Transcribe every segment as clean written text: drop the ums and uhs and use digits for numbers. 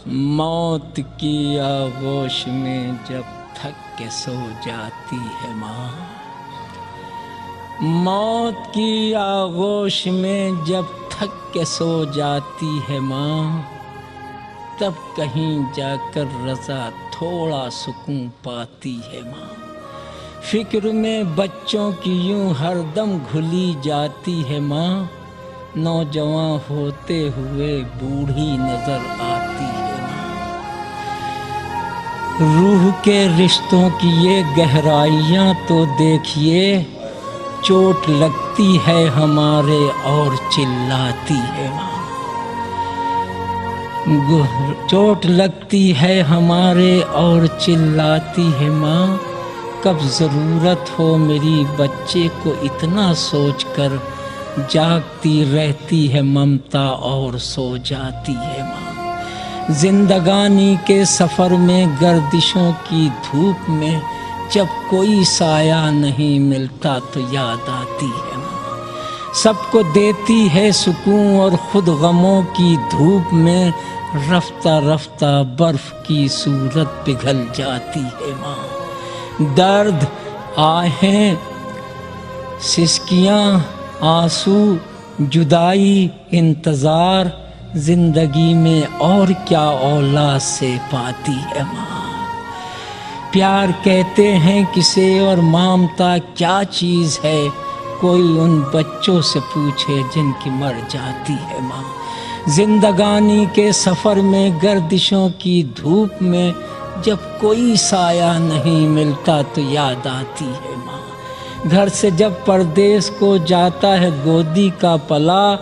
موت کی آغوش میں جب تھک کے سو جاتی ہے ماں، موت کی آغوش میں جب تھک کے سو جاتی ہے ماں، تب کہیں جا کر رضا تھوڑا سکون پاتی ہے ماں۔ فکر میں بچوں کی یوں ہر دم گھلی جاتی ہے ماں، نوجوان ہوتے ہوئے بوڑھی نظر آتی ہے ماں۔ روح کے رشتوں کی یہ گہرائیاں تو دیکھیے، چوٹ لگتی ہے ہمارے اور چلاتی ہے ماں۔ چوٹ لگتی ہے ہمارے اور چلاتی ہے ماں، کب ضرورت ہو میری بچے کو اتنا سوچ کر جاگتی رہتی ہے ممتا اور سو جاتی ہے ماں۔ زندگانی کے سفر میں گردشوں کی دھوپ میں جب کوئی سایہ نہیں ملتا تو یاد آتی ہے ماں۔ سب کو دیتی ہے سکون اور خود غموں کی دھوپ میں رفتہ رفتہ برف کی صورت پگھل جاتی ہے ماں۔ درد، آہیں، سسکیاں، آنسو، جدائی، انتظار، زندگی میں اور کیا اولاد سے پاتی ہے ماں۔ پیار کہتے ہیں کسے اور ممتا کیا چیز ہے، کوئی ان بچوں سے پوچھے جن کی مر جاتی ہے ماں۔ زندگانی کے سفر میں گردشوں کی دھوپ میں جب کوئی سایہ نہیں ملتا تو یاد آتی ہے ماں۔ گھر سے جب پردیس کو جاتا ہے گودی کا پلا،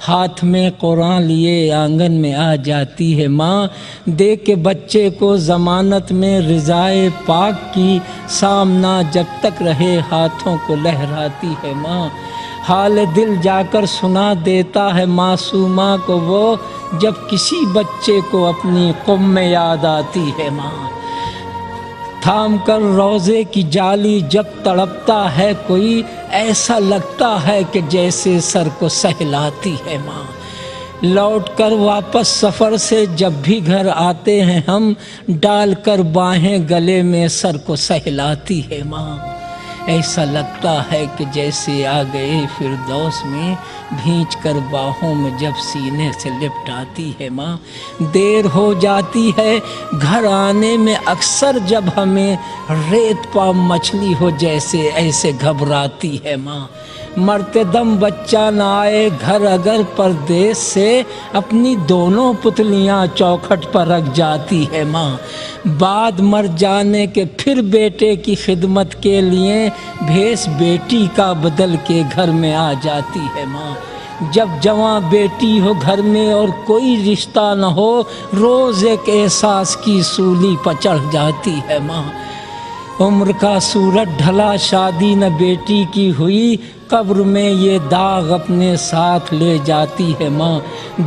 ہاتھ میں قرآن لیے آنگن میں آ جاتی ہے ماں۔ دے کے بچے کو ضمانت میں رضائے پاک کی، سامنا جب تک رہے ہاتھوں کو لہراتی ہے ماں۔ حال دل جا کر سنا دیتا ہے معصومہ کو وہ، جب کسی بچے کو اپنی قوم میں یاد آتی ہے ماں۔ تھام کر روزے کی جالی جب تڑپتا ہے کوئی، ایسا لگتا ہے کہ جیسے سر کو سہلاتی ہے ماں۔ لوٹ کر واپس سفر سے جب بھی گھر آتے ہیں ہم، ڈال کر باہیں گلے میں سر کو سہلاتی ہے ماں۔ ایسا لگتا ہے کہ جیسے آ گئے فردوس میں، بھینچ کر باہوں میں جب سینے سے لپٹاتی ہے ماں۔ دیر ہو جاتی ہے گھر آنے میں اکثر جب ہمیں، ریت پا مچھلی ہو جیسے ایسے گھبراتی ہے ماں۔ مرتے دم بچہ نہ آئے گھر اگر پردیس سے، اپنی دونوں پتلیاں چوکھٹ پر رکھ جاتی ہے ماں۔ بعد مر جانے کے پھر بیٹے کی خدمت کے لیے، بھیس بیٹی کا بدل کے گھر میں آ جاتی ہے ماں۔ جب جواں بیٹی ہو گھر میں اور کوئی رشتہ نہ ہو، روز ایک احساس کی سولی پر چڑھ جاتی ہے ماں۔ عمر کا سورج ڈھلا شادی نہ بیٹی کی ہوئی، قبر میں یہ داغ اپنے ساتھ لے جاتی ہے ماں۔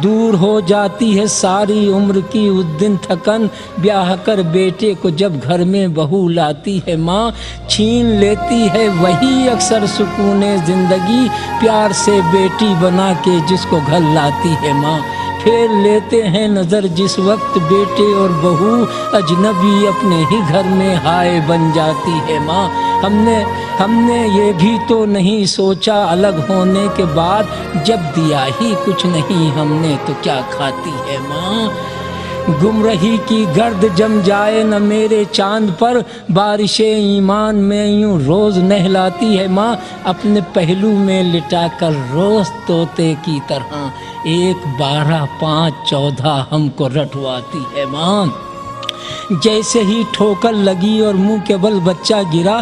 دور ہو جاتی ہے ساری عمر کی اس دن تھکن، بیاہ کر بیٹے کو جب گھر میں بہو لاتی ہے ماں۔ چھین لیتی ہے وہی اکثر سکون زندگی، پیار سے بیٹی بنا کے جس کو گھر لاتی ہے ماں۔ پھیر لیتے ہیں نظر جس وقت بیٹے اور بہو، اجنبی اپنے ہی گھر میں ہائے بن جاتی ہے ماں۔ ہم نے یہ بھی تو نہیں سوچا الگ ہونے کے بعد، جب دیا ہی کچھ نہیں ہم نے تو کیا کھاتی ہے ماں۔ گمرہی کی گرد جم جائے نہ میرے چاند پر، بارش ایمان میں یوں روز نہلاتی ہے ماں۔ اپنے پہلو میں لٹا کر روز طوطے کی طرح، 1 12 5 14 ہم کو رٹواتی ہے ماں۔ جیسے ہی ٹھوکر لگی اور منہ کے بل بچہ گرا،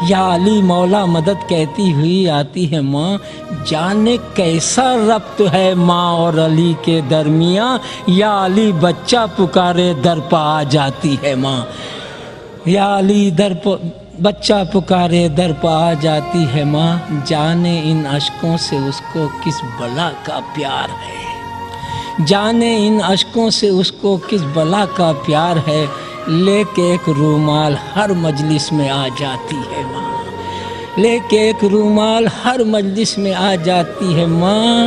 یا علی مولا مدد کہتی ہوئی آتی ہے ماں۔ جانے کیسا ربط ہے ماں اور علی کے درمیاں، یا علی بچہ پکارے در پہ آ جاتی ہے ماں۔ یا علی بچہ پکارے در پہ آ جاتی ہے ماں۔ جانے ان اشکوں سے اس کو کس بلا کا پیار ہے، جانے ان اشکوں سے اس کو کس بلا کا پیار ہے، لے کے ایک رومال ہر مجلس میں آ جاتی ہے ماں۔ لے کے ایک رومال ہر مجلس میں آ جاتی ہے ماں۔